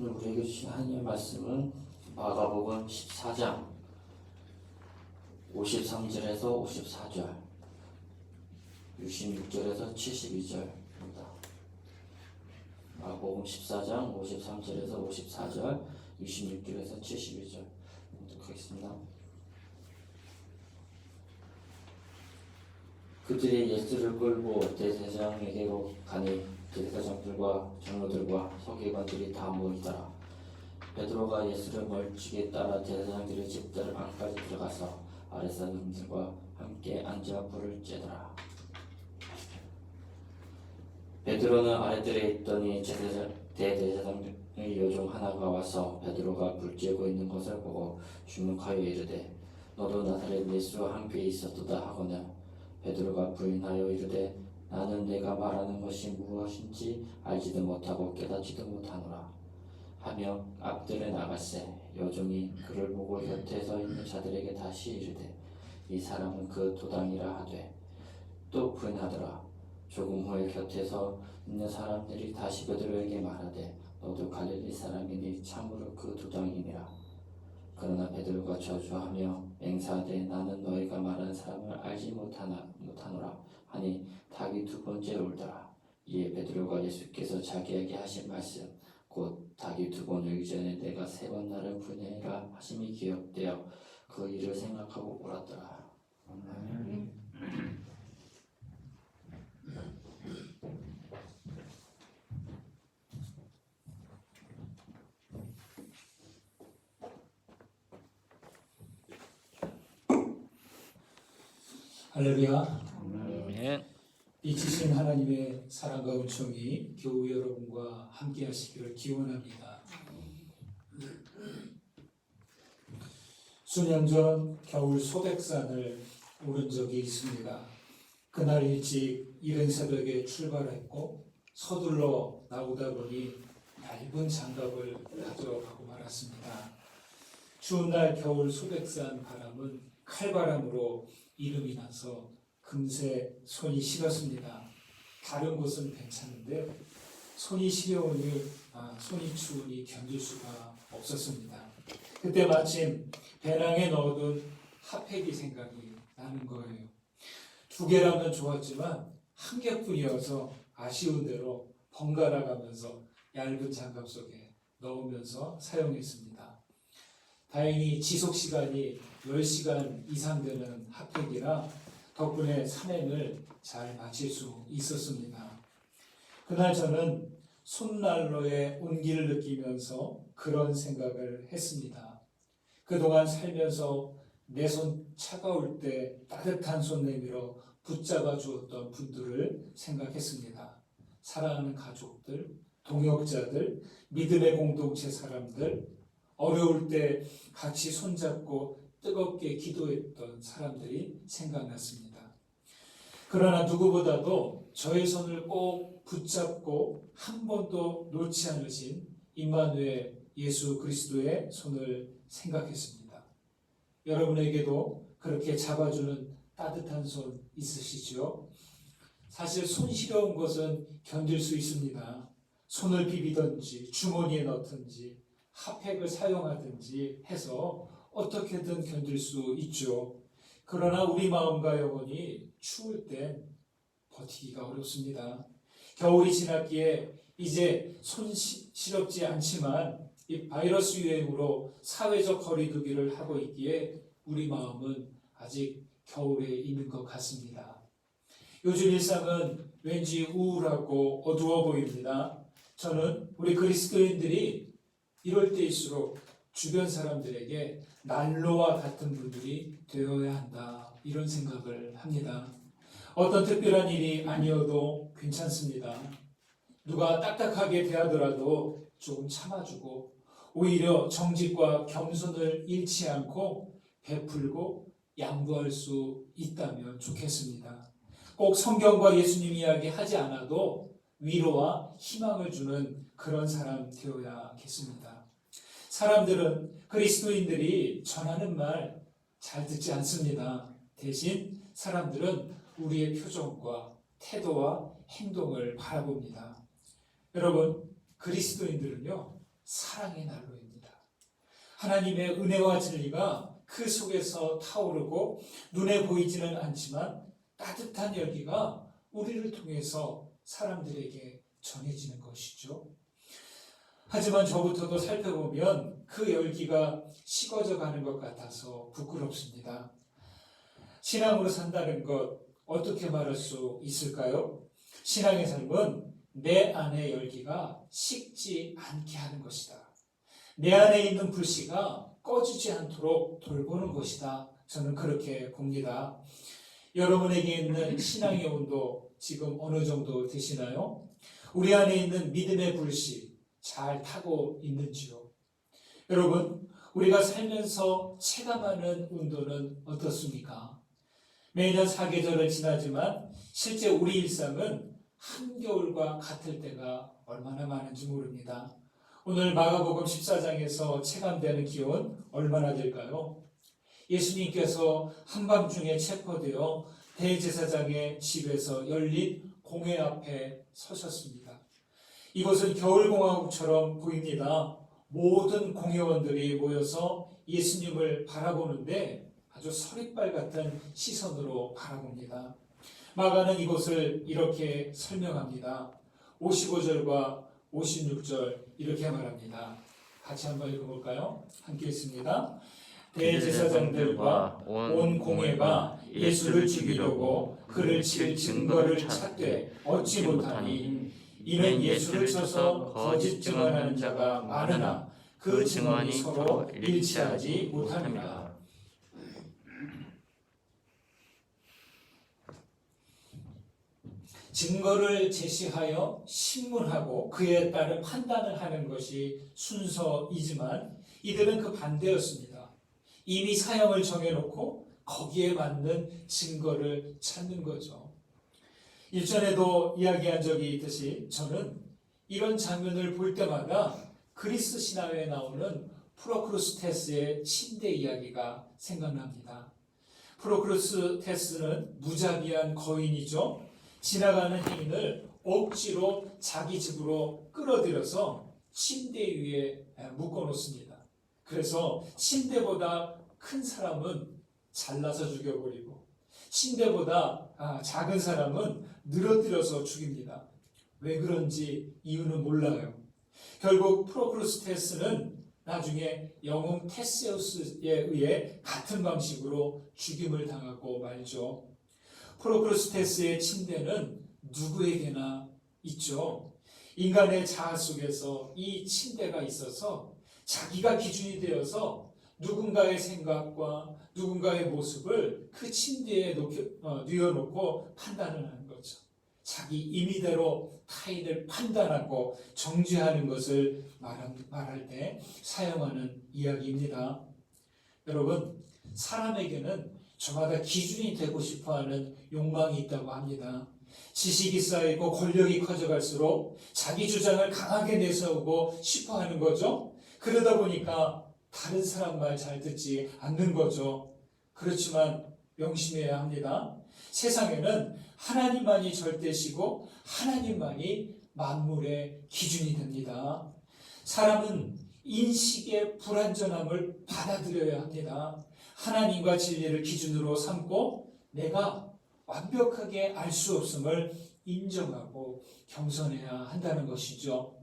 오늘 우리에게 주신 하나님의 말씀은 마가복음 14장 53절에서 54절, 66절에서 72절입니다. 마가복음 14장 53절에서 54절, 66절에서 72절 읽도록하겠습니다. 그들이 예수를 끌고 대제사장에게로 가니 대제사장들과 장로들과 서기관들이 다 모이더라. 베드로가 예수를 멀찍이 따라 대제사장들의 집들 안까지 들어가서 아랫사람들과 함께 앉아 불을 쬐더라. 베드로는 아랫뜰에 있더니 대제사장의 여종 하나가 와서 베드로가 불 쬐고 있는 것을 보고 주목하여 이르되 너도 나사렛 예수와 함께 있었도다 하거늘 베드로가 부인하여 이르되 나는 내가 말하는 것이 무엇인지 알지도 못하고 깨닫지도 못하노라 하며 앞뜰에 나갔세. 여종이 그를 보고 곁에 서 있는 자들에게 다시 이르되 이 사람은 그 도당이라 하되 또 부인하더라. 조금 후에 곁에 서 있는 사람들이 다시 베드로에게 말하되 너도 갈릴리 사람이니 참으로 그 도당이니라. 그러나 베드로가 저주하며 맹세하되 나는 너희가 말하는 사람을 알지 못하노라 하니 닭이 두 번째 울더라. 이에 베드로가 예수께서 자기에게 하신 말씀 곧 닭이 두 번 울기 전에 내가 세 번 나를 부인하리라 하심이 기억되어 그 일을 생각하고 울었더라. 아멘. 할렐루야. 아멘. 빛이신 하나님의 사랑과 은총이 교우 여러분과 함께 하시기를 기원합니다. 수년 전 겨울 소백산을 오른 적이 있습니다. 그날 일찍 이른 새벽에 출발했고 서둘러 나오다 보니 얇은 장갑을 가져가고 말았습니다. 추운 날 겨울 소백산 바람은 칼바람으로 이름이 나서 금세 손이 시렸습니다. 다른 곳은 괜찮은데 손이 시려우니 손이 추우니 견딜 수가 없었습니다. 그때 마침 배낭에 넣어둔 핫팩이 생각이 나는 거예요. 두 개라면 좋았지만 한 개뿐이어서 아쉬운 대로 번갈아 가면서 얇은 장갑 속에 넣으면서 사용했습니다. 다행히 지속 시간이 10시간 이상 되는 핫팩이라 덕분에 산행을 잘 마칠 수 있었습니다. 그날 저는 손난로의 온기를 느끼면서 그런 생각을 했습니다. 그동안 살면서 내 손 차가울 때 따뜻한 손 내밀어 붙잡아 주었던 분들을 생각했습니다. 사랑하는 가족들, 동역자들, 믿음의 공동체 사람들, 어려울 때 같이 손잡고 뜨겁게 기도했던 사람들이 생각났습니다. 그러나 누구보다도 저의 손을 꼭 붙잡고 한 번도 놓지 않으신 임마누엘 예수 그리스도의 손을 생각했습니다. 여러분에게도 그렇게 잡아주는 따뜻한 손 있으시죠? 사실 손 시려운 것은 견딜 수 있습니다. 손을 비비든지 주머니에 넣든지 핫팩을 사용하든지 해서 어떻게든 견딜 수 있죠. 그러나 우리 마음과 영혼이 추울 땐 버티기가 어렵습니다. 겨울이 지났기에 이제 손 시렵지 않지만 이 바이러스 유행으로 사회적 거리두기를 하고 있기에 우리 마음은 아직 겨울에 있는 것 같습니다. 요즘 일상은 왠지 우울하고 어두워 보입니다. 저는 우리 그리스도인들이 이럴 때일수록 주변 사람들에게 난로와 같은 분들이 되어야 한다, 이런 생각을 합니다. 어떤 특별한 일이 아니어도 괜찮습니다. 누가 딱딱하게 대하더라도 조금 참아주고 오히려 정직과 겸손을 잃지 않고 베풀고 양보할 수 있다면 좋겠습니다. 꼭 성경과 예수님 이야기 하지 않아도 위로와 희망을 주는 그런 사람 되어야겠습니다. 사람들은 그리스도인들이 전하는 말 잘 듣지 않습니다. 대신 사람들은 우리의 표정과 태도와 행동을 바라봅니다. 여러분, 그리스도인들은요, 사랑의 난로입니다. 하나님의 은혜와 진리가 그 속에서 타오르고 눈에 보이지는 않지만 따뜻한 열기가 우리를 통해서 사람들에게 전해지는 것이죠. 하지만 저부터도 살펴보면 그 열기가 식어져 가는 것 같아서 부끄럽습니다. 신앙으로 산다는 것 어떻게 말할 수 있을까요? 신앙의 삶은 내 안의 열기가 식지 않게 하는 것이다. 내 안에 있는 불씨가 꺼지지 않도록 돌보는 것이다. 저는 그렇게 봅니다. 여러분에게 있는 신앙의 온도 지금 어느 정도 되시나요? 우리 안에 있는 믿음의 불씨 잘 타고 있는지요? 여러분, 우리가 살면서 체감하는 온도는 어떻습니까? 매년 사계절은 지나지만 실제 우리 일상은 한겨울과 같을 때가 얼마나 많은지 모릅니다. 오늘 마가복음 14장에서 체감되는 기온 얼마나 될까요? 예수님께서 한밤중에 체포되어 대제사장의 집에서 열린 공회 앞에 서셨습니다. 이곳은 겨울공화국처럼 보입니다. 모든 공회원들이 모여서 예수님을 바라보는데 아주 서릿발 같은 시선으로 바라봅니다. 마가는 이곳을 이렇게 설명합니다. 55절과 56절 이렇게 말합니다. 같이 한번 읽어볼까요? 함께 읽습니다. 대제사장들과 온 공회가 예수를 죽이려고 그를 칠 증거를 찾되 얻지 못하니 이는 예수를 쳐서 거짓 증언하는 자가 많으나 그 증언이 서로 일치하지 못합니다. 증거를 제시하여 신문하고 그에 따른 판단을 하는 것이 순서이지만 이들은 그 반대였습니다. 이미 사형을 정해놓고 거기에 맞는 증거를 찾는 거죠. 일전에도 이야기한 적이 있듯이 저는 이런 장면을 볼 때마다 그리스 신화에 나오는 프로크루스테스의 침대 이야기가 생각납니다. 프로크루스테스는 무자비한 거인이죠. 지나가는 행인을 억지로 자기 집으로 끌어들여서 침대 위에 묶어놓습니다. 그래서 침대보다 큰 사람은 잘라서 죽여버리고 침대보다 작은 사람은 늘어뜨려서 죽입니다. 왜 그런지 이유는 몰라요. 결국 프로크루스테스는 나중에 영웅 테세우스에 의해 같은 방식으로 죽임을 당하고 말죠. 프로크루스테스의 침대는 누구에게나 있죠. 인간의 자아 속에서 이 침대가 있어서 자기가 기준이 되어서 누군가의 생각과 누군가의 모습을 그 침대에 뉘어놓고 판단을 하는 거죠. 자기 임의대로 타인을 판단하고 정죄하는 것을 말할 때 사용하는 이야기입니다. 여러분, 사람에게는 저마다 기준이 되고 싶어하는 욕망이 있다고 합니다. 지식이 쌓이고 권력이 커져갈수록 자기 주장을 강하게 내세우고 싶어하는 거죠. 그러다 보니까 다른 사람 말 잘 듣지 않는 거죠. 그렇지만 명심해야 합니다. 세상에는 하나님만이 절대시고 하나님만이 만물의 기준이 됩니다. 사람은 인식의 불완전함을 받아들여야 합니다. 하나님과 진리를 기준으로 삼고 내가 완벽하게 알 수 없음을 인정하고 겸손해야 한다는 것이죠.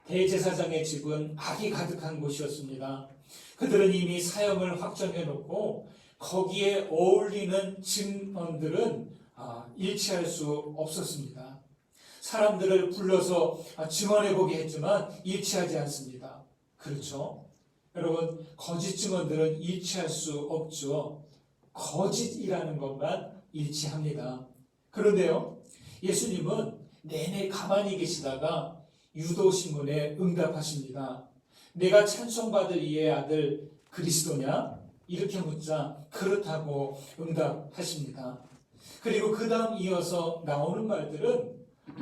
대제사장의 집은 악이 가득한 곳이었습니다. 그들은 이미 사형을 확정해놓고 거기에 어울리는 증언들은 일치할 수 없었습니다. 사람들을 불러서 증언해보게 했지만 일치하지 않습니다. 그렇죠? 여러분, 거짓 증언들은 일치할 수 없죠. 거짓이라는 것만 일치합니다. 그런데요, 예수님은 내내 가만히 계시다가 유도신문에 응답하십니다. 내가 찬송받을 이의 아들 그리스도냐? 이렇게 묻자 그렇다고 응답하십니다. 그리고 그 다음 이어서 나오는 말들은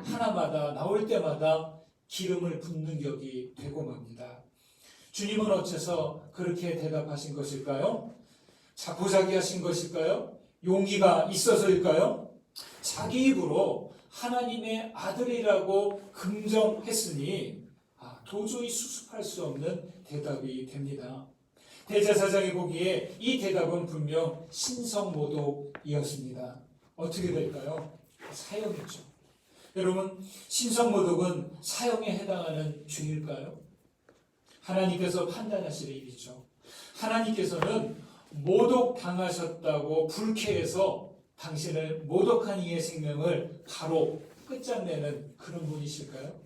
하나마다 나올 때마다 기름을 붓는 격이 되고 맙니다. 주님은 어째서 그렇게 대답하신 것일까요? 자포자기 하신 것일까요? 용기가 있어서일까요? 자기 입으로 하나님의 아들이라고 긍정했으니 도저히 수습할 수 없는 대답이 됩니다. 대제사장이 보기에 이 대답은 분명 신성모독이었습니다. 어떻게 될까요? 사형이죠. 여러분, 신성모독은 사형에 해당하는 죄일까요? 하나님께서 판단하실 일이죠. 하나님께서는 모독당하셨다고 불쾌해서 당신을 모독한 이의 생명을 바로 끝장내는 그런 분이실까요?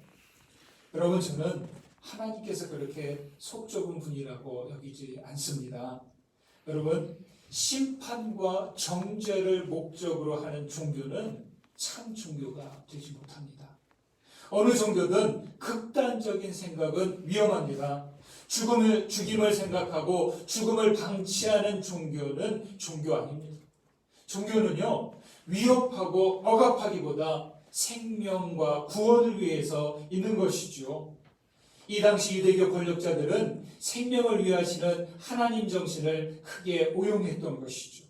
여러분, 저는 하나님께서 그렇게 속 좁은 분이라고 여기지 않습니다. 여러분, 심판과 정죄를 목적으로 하는 종교는 참 종교가 되지 못합니다. 어느 종교든 극단적인 생각은 위험합니다. 죽임을 생각하고 죽음을 방치하는 종교는 종교 아닙니다. 종교는요, 위협하고 억압하기보다 생명과 구원을 위해서 있는 것이죠. 이 당시 유대교 권력자들은 생명을 위하시는 하나님 정신을 크게 오용했던 것이죠.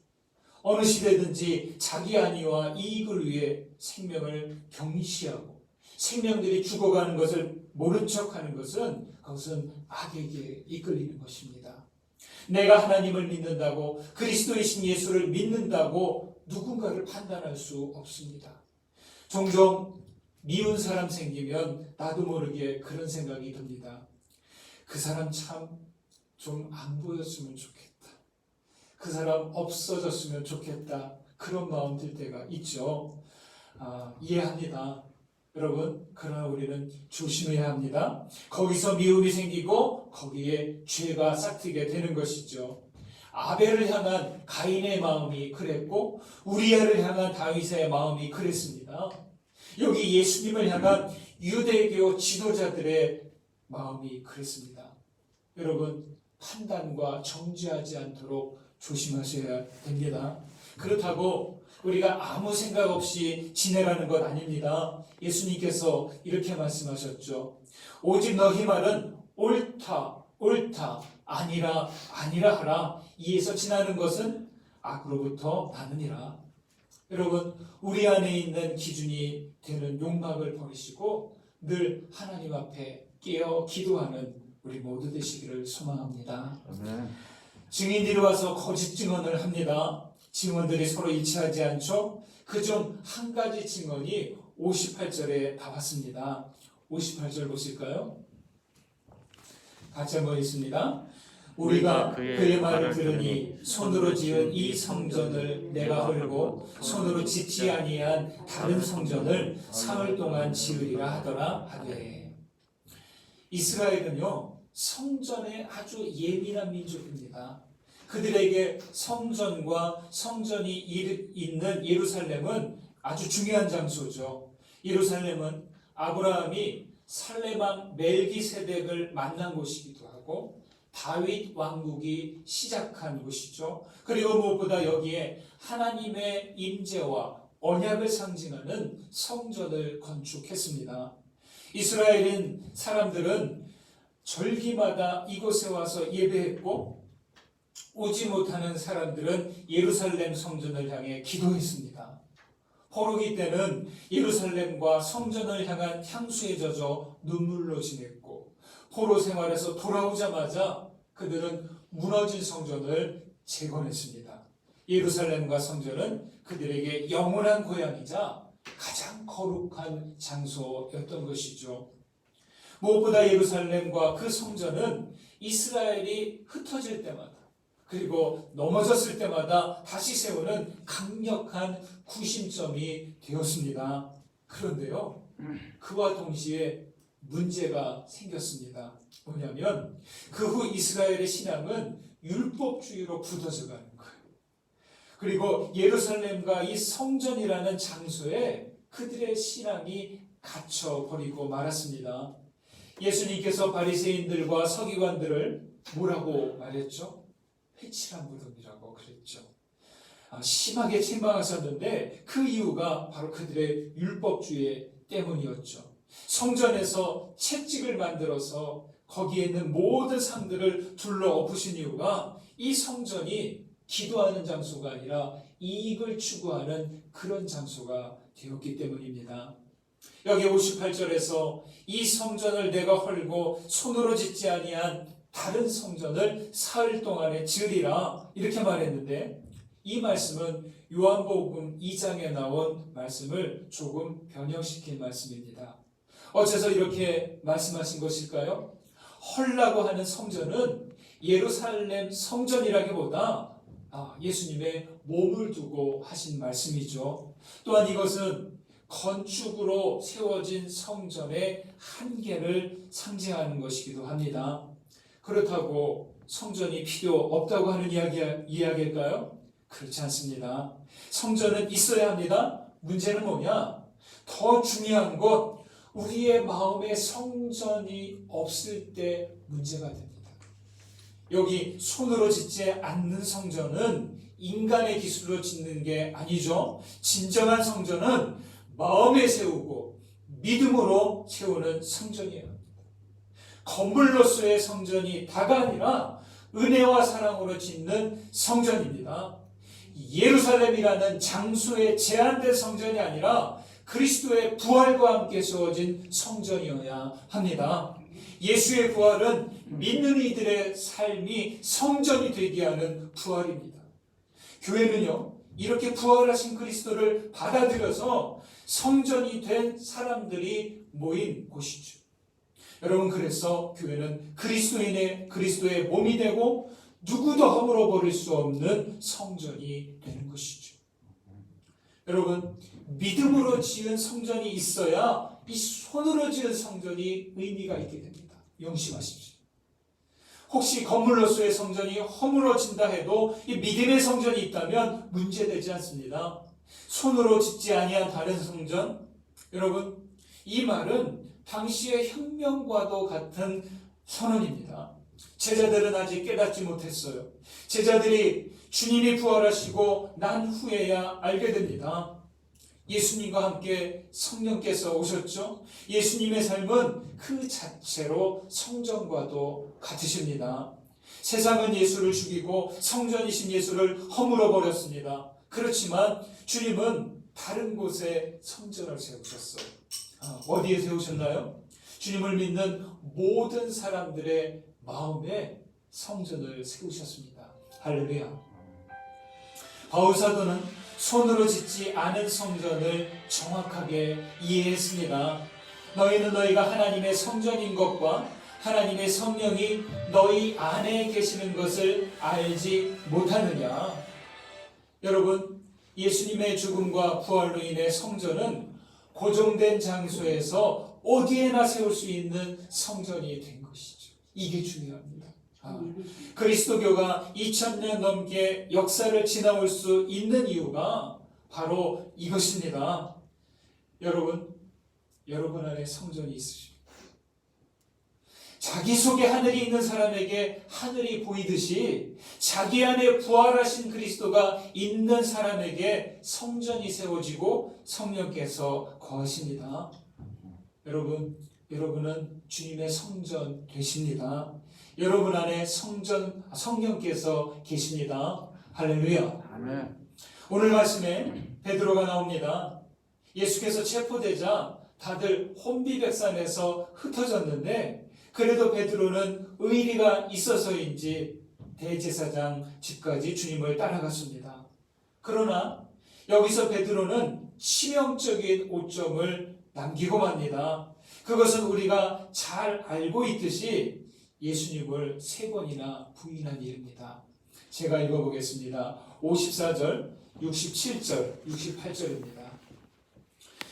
어느 시대든지 자기 안위와 이익을 위해 생명을 경시하고 생명들이 죽어가는 것을 모른 척하는 것은 그것은 악에게 이끌리는 것입니다. 내가 하나님을 믿는다고 그리스도이신 예수를 믿는다고 누군가를 판단할 수 없습니다. 종종 미운 사람 생기면 나도 모르게 그런 생각이 듭니다. 그 사람 참 좀 안 보였으면 좋겠다. 그 사람 없어졌으면 좋겠다. 그런 마음 들 때가 있죠. 이해합니다. 여러분, 그러나 우리는 조심해야 합니다. 거기서 미움이 생기고 거기에 죄가 싹트게 되는 것이죠. 아벨을 향한 가인의 마음이 그랬고 우리아를 향한 다윗의 마음이 그랬습니다. 여기 예수님을 향한 유대교 지도자들의 마음이 그랬습니다. 여러분, 판단과 정죄하지 않도록 조심하셔야 됩니다. 그렇다고 우리가 아무 생각 없이 지내라는 것 아닙니다. 예수님께서 이렇게 말씀하셨죠. 오직 너희 말은 옳다, 옳다, 아니라, 아니라 하라. 이에서 지나는 것은 악으로부터 나느니라. 여러분, 우리 안에 있는 기준이 되는 욕망을 버리시고 늘 하나님 앞에 깨어 기도하는 우리 모두 되시기를 소망합니다. 증인들이 와서 거짓 증언을 합니다. 증언들이 서로 일치하지 않죠? 그중 한 가지 증언이 58절에 나왔습니다. 58절 보실까요? 같이 한번 읽습니다. 우리가 그의 말을 들으니 손으로 지은 이 성전을 내가 헐고 손으로 짓지 아니한 다른 성전을 사흘 동안 지으리라 하더라 하되. 이스라엘은요, 성전에 아주 예민한 민족입니다. 그들에게 성전과 성전이 있는 예루살렘은 아주 중요한 장소죠. 예루살렘은 아브라함이 살레망 멜기세덱을 만난 곳이기도 하고 다윗 왕국이 시작한 곳이죠. 그리고 무엇보다 여기에 하나님의 임재와 언약을 상징하는 성전을 건축했습니다. 이스라엘인 사람들은 절기마다 이곳에 와서 예배했고 오지 못하는 사람들은 예루살렘 성전을 향해 기도했습니다. 포로기 때는 예루살렘과 성전을 향한 향수에 젖어 눈물로 지냈고 포로 생활에서 돌아오자마자 그들은 무너진 성전을 재건했습니다. 예루살렘과 성전은 그들에게 영원한 고향이자 가장 거룩한 장소였던 것이죠. 무엇보다 예루살렘과 그 성전은 이스라엘이 흩어질 때마다 그리고 넘어졌을 때마다 다시 세우는 강력한 구심점이 되었습니다. 그런데요, 그와 동시에 문제가 생겼습니다. 뭐냐면 그 후 이스라엘의 신앙은 율법주의로 굳어져 가는 거예요. 그리고 예루살렘과 이 성전이라는 장소에 그들의 신앙이 갇혀버리고 말았습니다. 예수님께서 바리새인들과 서기관들을 뭐라고 말했죠? 회칠한 무덤이라고 그랬죠. 심하게 책망하셨는데 그 이유가 바로 그들의 율법주의 때문이었죠. 성전에서 채찍을 만들어서 거기에 있는 모든 상들을 둘러 엎으신 이유가 이 성전이 기도하는 장소가 아니라 이익을 추구하는 그런 장소가 되었기 때문입니다. 여기 58절에서 이 성전을 내가 헐고 손으로 짓지 아니한 다른 성전을 사흘 동안에 지으리라 이렇게 말했는데, 이 말씀은 요한복음 2장에 나온 말씀을 조금 변형시킨 말씀입니다. 어째서 이렇게 말씀하신 것일까요? 헐라고 하는 성전은 예루살렘 성전이라기보다 예수님의 몸을 두고 하신 말씀이죠. 또한 이것은 건축으로 세워진 성전의 한계를 상징하는 것이기도 합니다. 그렇다고 성전이 필요 없다고 하는 이야기일까요? 그렇지 않습니다. 성전은 있어야 합니다. 문제는 뭐냐? 더 중요한 것, 우리의 마음에 성전이 없을 때 문제가 됩니다. 여기 손으로 짓지 않는 성전은 인간의 기술로 짓는 게 아니죠. 진정한 성전은 마음에 세우고 믿음으로 세우는 성전이에요. 건물로서의 성전이 다가 아니라 은혜와 사랑으로 짓는 성전입니다. 예루살렘이라는 장소에 제한된 성전이 아니라 그리스도의 부활과 함께 세워진 성전이어야 합니다. 예수의 부활은 믿는 이들의 삶이 성전이 되게 하는 부활입니다. 교회는요, 이렇게 부활하신 그리스도를 받아들여서 성전이 된 사람들이 모인 곳이죠. 여러분, 그래서 교회는 그리스도의 몸이 되고 누구도 허물어 버릴 수 없는 성전이 되는 것이죠. 여러분, 믿음으로 지은 성전이 있어야 이 손으로 지은 성전이 의미가 있게 됩니다. 명심하십시오. 혹시 건물로서의 성전이 허물어진다 해도 이 믿음의 성전이 있다면 문제되지 않습니다. 손으로 짓지 아니한 다른 성전, 여러분, 이 말은 당시의 혁명과도 같은 선언입니다. 제자들은 아직 깨닫지 못했어요. 제자들이 주님이 부활하시고 난 후에야 알게 됩니다. 예수님과 함께 성령께서 오셨죠. 예수님의 삶은 그 자체로 성전과도 같으십니다. 세상은 예수를 죽이고 성전이신 예수를 허물어 버렸습니다. 그렇지만 주님은 다른 곳에 성전을 세우셨어요. 어디에 세우셨나요? 주님을 믿는 모든 사람들의 마음에 성전을 세우셨습니다. 할렐루야. 바울 사도는 손으로 짓지 않은 성전을 정확하게 이해했습니다. 너희는 너희가 하나님의 성전인 것과 하나님의 성령이 너희 안에 계시는 것을 알지 못하느냐. 여러분, 예수님의 죽음과 부활로 인해 성전은 고정된 장소에서 어디에나 세울 수 있는 성전이 된 것이죠. 이게 중요합니다. 그리스도교가 2000년 넘게 역사를 지나올 수 있는 이유가 바로 이것입니다. 여러분 안에 성전이 있으십니까? 자기 속에 하늘이 있는 사람에게 하늘이 보이듯이 자기 안에 부활하신 그리스도가 있는 사람에게 성전이 세워지고 성령께서 거하십니다. 여러분은 주님의 성전 되십니다. 여러분 안에 성령께서 계십니다. 할렐루야. 아멘. 오늘 말씀에 베드로가 나옵니다. 예수께서 체포되자 다들 혼비백산에서 흩어졌는데 그래도 베드로는 의리가 있어서인지 대제사장 집까지 주님을 따라갔습니다. 그러나 여기서 베드로는 치명적인 오점을 남기고 맙니다. 그것은 우리가 잘 알고 있듯이 예수님을 3번이나 부인한 일입니다. 제가 읽어보겠습니다. 54절, 67절, 68절입니다.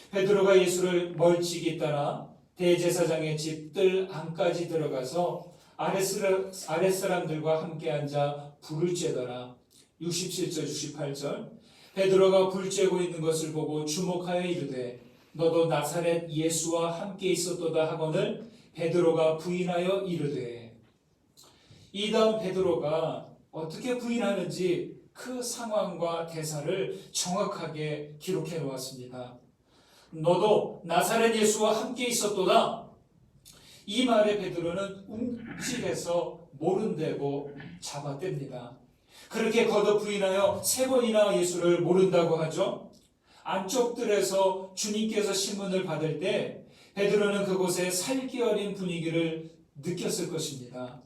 베드로가 예수를 멀찍이 따라 대제사장의 집 뜰 안까지 들어가서 아랫사람들과 함께 앉아 불을 쬐더라. 67절, 68절. 베드로가 불 쬐고 있는 것을 보고 주목하여 이르되 너도 나사렛 예수와 함께 있었도다 하거늘 베드로가 부인하여 이르되. 이 다음 베드로가 어떻게 부인하는지 그 상황과 대사를 정확하게 기록해 놓았습니다. 너도 나사렛 예수와 함께 있었도다. 이 말에 베드로는 움찔해서 모른다고 잡아댑니다. 그렇게 거듭 부인하여 3번이나 예수를 모른다고 하죠. 안쪽 뜰에서 주님께서 신문을 받을 때 베드로는 그곳에 살기 어린 분위기를 느꼈을 것입니다.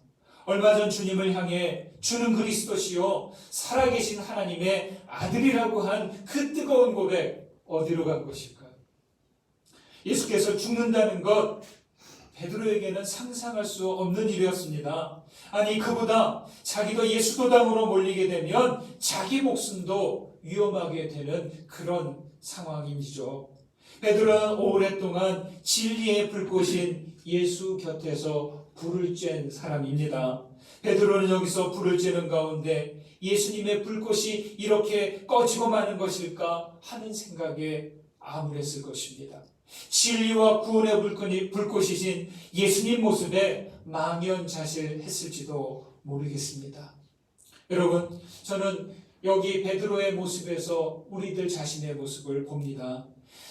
얼마 전 주님을 향해 주는 그리스도시요 살아계신 하나님의 아들이라고 한 그 뜨거운 고백 어디로 간 것일까요? 예수께서 죽는다는 것 베드로에게는 상상할 수 없는 일이었습니다. 아니 그보다 자기도 예수 도당으로 몰리게 되면 자기 목숨도 위험하게 되는 그런 상황이죠. 베드로는 오랫동안 진리의 불꽃인 예수 곁에서 불을 쬐는 사람입니다. 베드로는 여기서 불을 쬐는 가운데 예수님의 불꽃이 이렇게 꺼지고 마는 것일까 하는 생각에 암울했을 것입니다. 진리와 구원의 불꽃이신 예수님 모습에 망연자실했을지도 모르겠습니다. 여러분, 저는 여기 베드로의 모습에서 우리들 자신의 모습을 봅니다.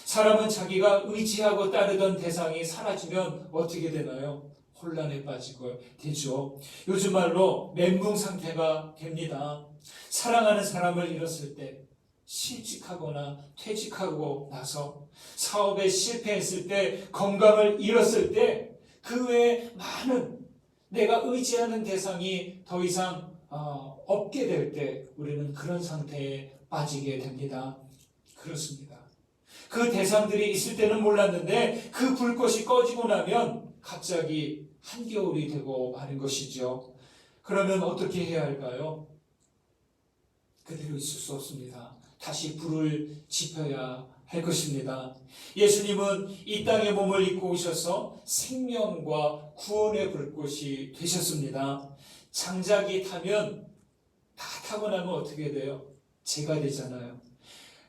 사람은 자기가 의지하고 따르던 대상이 사라지면 어떻게 되나요? 혼란에 빠지고 되죠. 요즘 말로 멘붕 상태가 됩니다. 사랑하는 사람을 잃었을 때, 실직하거나 퇴직하고 나서 사업에 실패했을 때, 건강을 잃었을 때, 그 외에 많은 내가 의지하는 대상이 더 이상 없게 될 때 우리는 그런 상태에 빠지게 됩니다. 그렇습니다. 그 대상들이 있을 때는 몰랐는데 그 불꽃이 꺼지고 나면 갑자기 한겨울이 되고 마는 것이죠. 그러면 어떻게 해야 할까요? 그대로 있을 수 없습니다. 다시 불을 지펴야 할 것입니다. 예수님은 이 땅에 몸을 입고 오셔서 생명과 구원의 불꽃이 되셨습니다. 장작이 타면 다 타고 나면 어떻게 돼요? 재가 되잖아요.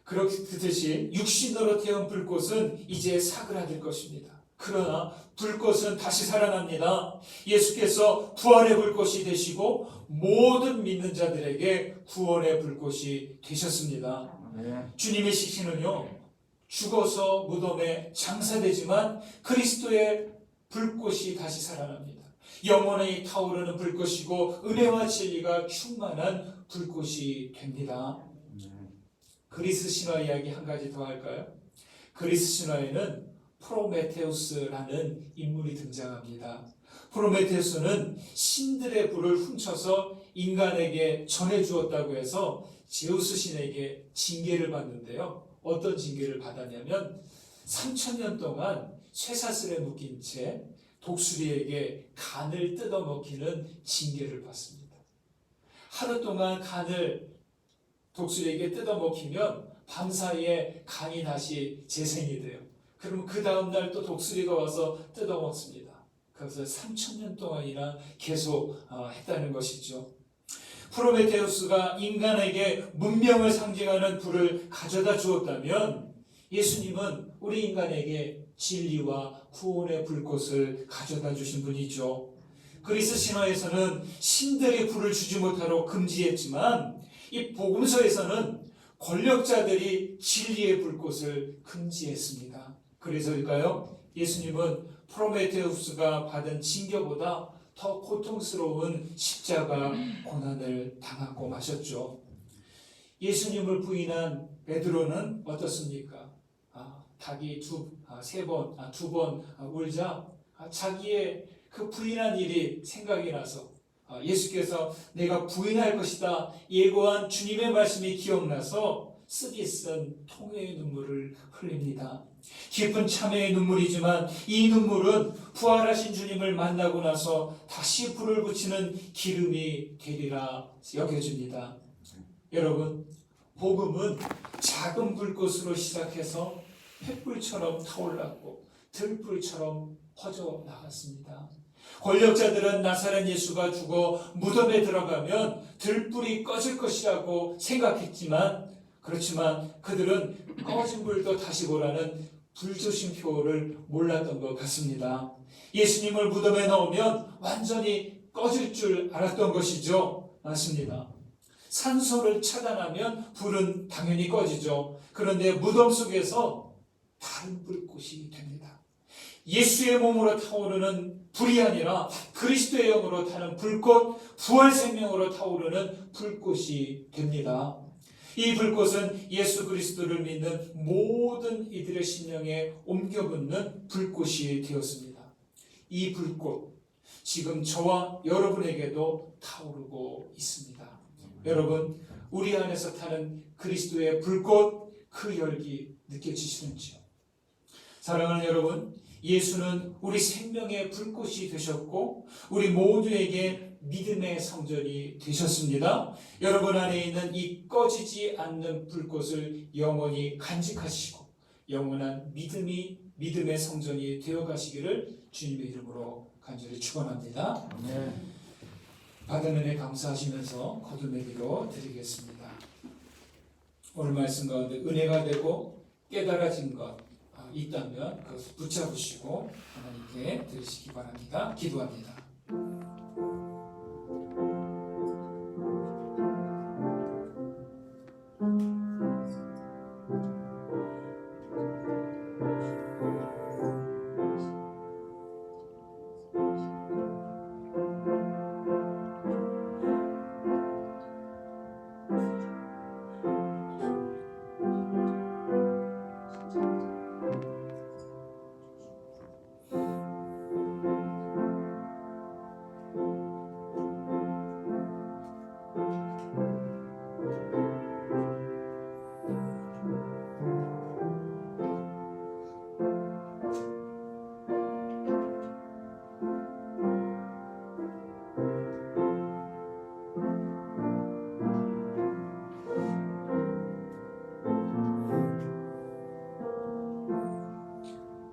그렇듯이 육신으로 태운 불꽃은 이제 사그라들 것입니다. 그러나 불꽃은 다시 살아납니다. 예수께서 부활의 불꽃이 되시고 모든 믿는 자들에게 구원의 불꽃이 되셨습니다. 주님의 시신은요, 죽어서 무덤에 장사되지만 그리스도의 불꽃이 다시 살아납니다. 영원히 타오르는 불꽃이고 은혜와 진리가 충만한 불꽃이 됩니다. 그리스 신화 이야기 한 가지 더 할까요? 그리스 신화에는 프로메테우스라는 인물이 등장합니다. 프로메테우스는 신들의 불을 훔쳐서 인간에게 전해주었다고 해서 제우스 신에게 징계를 받는데요. 어떤 징계를 받았냐면 3000년 동안 쇠사슬에 묶인 채 독수리에게 간을 뜯어먹히는 징계를 받습니다. 하루 동안 간을 독수리에게 뜯어먹히면 밤사이에 간이 다시 재생이 돼요. 그러면 그 다음날 또 독수리가 와서 뜯어먹습니다. 그래서 3000년 동안이나 계속 했다는 것이죠. 프로메테우스가 인간에게 문명을 상징하는 불을 가져다 주었다면 예수님은 우리 인간에게 진리와 구원의 불꽃을 가져다 주신 분이죠. 그리스 신화에서는 신들이 불을 주지 못하도록 금지했지만 이 복음서에서는 권력자들이 진리의 불꽃을 금지했습니다. 그래서일까요? 예수님은 프로메테우스가 받은 징계보다 더 고통스러운 십자가 고난을 당하고 마셨죠. 예수님을 부인한 베드로는 어떻습니까? 닭이 두 번 울자 자기의 그 부인한 일이 생각이 나서 예수께서 내가 부인할 것이다 예고한 주님의 말씀이 기억나서 쓰디 쓴 통회의 눈물을 흘립니다. 깊은 참회의 눈물이지만 이 눈물은 부활하신 주님을 만나고 나서 다시 불을 붙이는 기름이 되리라 여겨집니다. 여러분, 복음은 작은 불꽃으로 시작해서 횃불처럼 타올랐고 들불처럼 퍼져나갔습니다. 권력자들은 나사렛 예수가 죽어 무덤에 들어가면 들불이 꺼질 것이라고 생각했지만 그렇지만 그들은 꺼진 불도 다시 보라는 불조심표를 몰랐던 것 같습니다. 예수님을 무덤에 넣으면 완전히 꺼질 줄 알았던 것이죠. 맞습니다. 산소를 차단하면 불은 당연히 꺼지죠. 그런데 무덤 속에서 다른 불꽃이 됩니다. 예수의 몸으로 타오르는 불이 아니라 그리스도의 영으로 타는 불꽃, 부활 생명으로 타오르는 불꽃이 됩니다. 이 불꽃은 예수 그리스도를 믿는 모든 이들의 심령에 옮겨붙는 불꽃이 되었습니다. 이 불꽃 지금 저와 여러분에게도 타오르고 있습니다. 여러분, 우리 안에서 타는 그리스도의 불꽃, 그 열기 느껴지시는지요? 사랑하는 여러분, 예수는 우리 생명의 불꽃이 되셨고 우리 모두에게 믿음의 성전이 되셨습니다. 여러분 안에 있는 이 꺼지지 않는 불꽃을 영원히 간직하시고 영원한 믿음의 성전이 되어가시기를 주님의 이름으로 간절히 축원합니다. 받은 은혜 감사하시면서 거듭의 기도 드리겠습니다. 오늘 말씀 가운데 은혜가 되고 깨달아진 것 있다면 그것을 붙잡으시고 하나님께 드리시기 바랍니다. 기도합니다.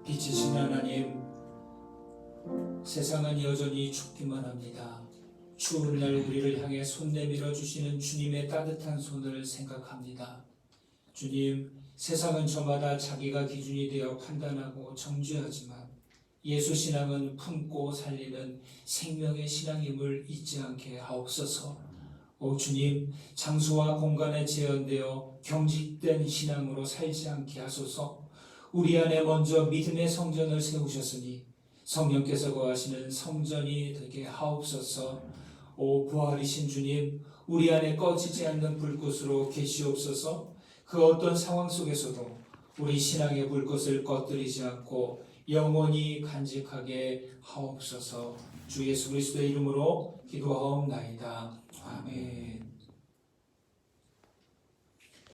빛이신 하나님, 세상은 여전히 춥기만 합니다. 추운 날 우리를 향해 손 내밀어 주시는 주님의 따뜻한 손을 생각합니다. 주님, 세상은 저마다 자기가 기준이 되어 판단하고 정죄하지만 예수 신앙은 품고 살리는 생명의 신앙임을 잊지 않게 하옵소서. 오 주님, 장소와 공간에 제한되어 경직된 신앙으로 살지 않게 하소서. 우리 안에 먼저 믿음의 성전을 세우셨으니 성령께서 거하시는 성전이 되게 하옵소서. 오 부활이신 주님, 우리 안에 꺼지지 않는 불꽃으로 계시옵소서. 그 어떤 상황 속에서도 우리 신앙의 불꽃을 꺼뜨리지 않고 영원히 간직하게 하옵소서. 주 예수 그리스도의 이름으로 기도하옵나이다. 아멘.